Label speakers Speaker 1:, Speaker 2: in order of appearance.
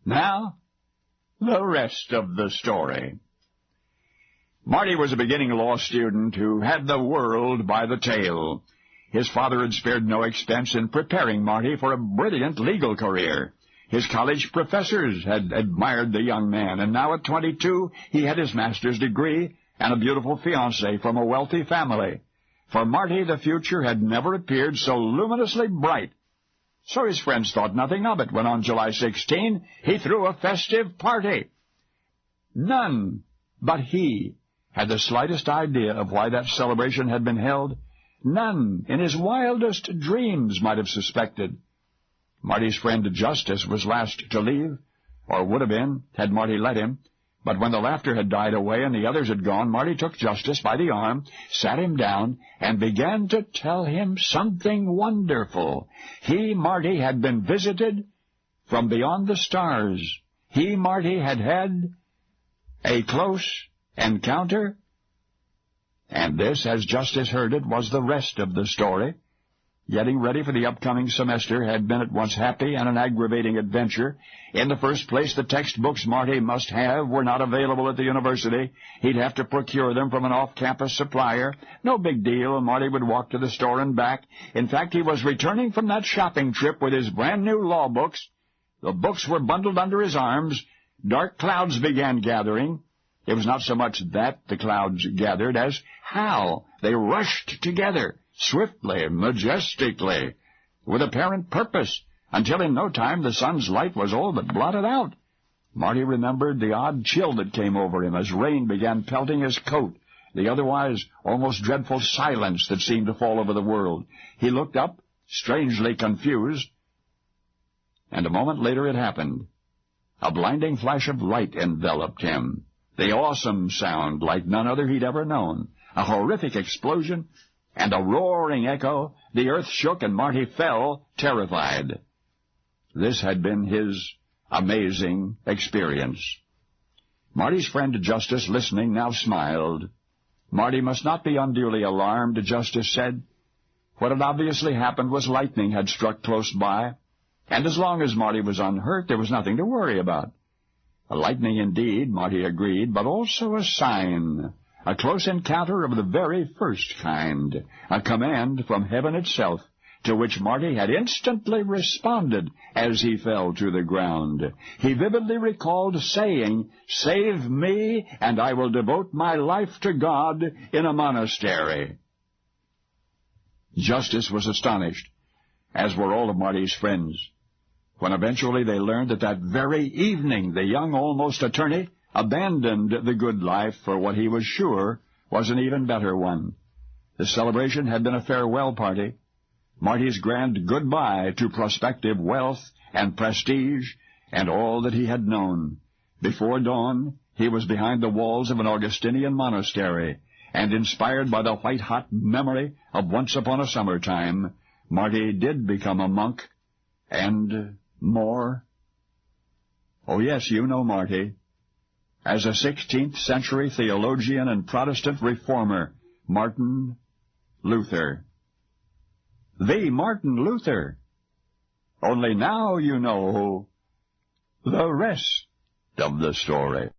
Speaker 1: Now, the rest of the story. Marty was a beginning law student who had the world by the tail. His father had spared no expense in preparing Marty for a brilliant legal career. His college professors had admired the young man, and now at 22 he had his master's degree and a beautiful fiancée from a wealthy family. For Marty, the future had never appeared so luminously bright. So his friends thought nothing of it when on July 16 he threw a festive party. None but he had the slightest idea of why that celebration had been held. None in his wildest dreams might have suspected. Marty's friend Justice was last to leave, or would have been, had Marty let him. But when the laughter had died away and the others had gone, Marty took Justice by the arm, sat him down, and began to tell him something wonderful. He, Marty, had been visited from beyond the stars. He, Marty, had had a close encounter. And this, as Justice heard it, was the rest of the story. Getting ready for the upcoming semester had been at once happy and an aggravating adventure. In the first place, the textbooks Marty must have were not available at the university. He'd have to procure them from an off-campus supplier. No big deal. Marty would walk to the store and back. In fact, he was returning from that shopping trip with his brand-new law books. The books were bundled under his arms. Dark clouds began gathering. It was not so much that the clouds gathered as how they rushed together, swiftly, majestically, with apparent purpose, until in no time the sun's light was all but blotted out. Marty remembered the odd chill that came over him as rain began pelting his coat, the otherwise almost dreadful silence that seemed to fall over the world. He looked up, strangely confused, and a moment later it happened. A blinding flash of light enveloped him. The awesome sound, like none other he'd ever known. A horrific explosion and a roaring echo. The earth shook and Marty fell, terrified. This had been his amazing experience. Marty's friend Justice, listening, now smiled. Marty must not be unduly alarmed, Justice said. What had obviously happened was lightning had struck close by, and as long as Marty was unhurt, there was nothing to worry about. A lightning indeed, Marty agreed, but also a sign, a close encounter of the very first kind, a command from heaven itself, to which Marty had instantly responded as he fell to the ground. He vividly recalled saying, "Save me, and I will devote my life to God in a monastery." Justice was astonished, as were all of Marty's friends, when eventually they learned that that very evening the young almost attorney abandoned the good life for what he was sure was an even better one. The celebration had been a farewell party, Marty's grand goodbye to prospective wealth and prestige and all that he had known. Before dawn, he was behind the walls of an Augustinian monastery, and inspired by the white-hot memory of once upon a summertime, Marty did become a monk, and more. Oh, yes, you know Marty. As a 16th-century theologian and Protestant reformer, Martin Luther. The Martin Luther. Only now you know the rest of the story.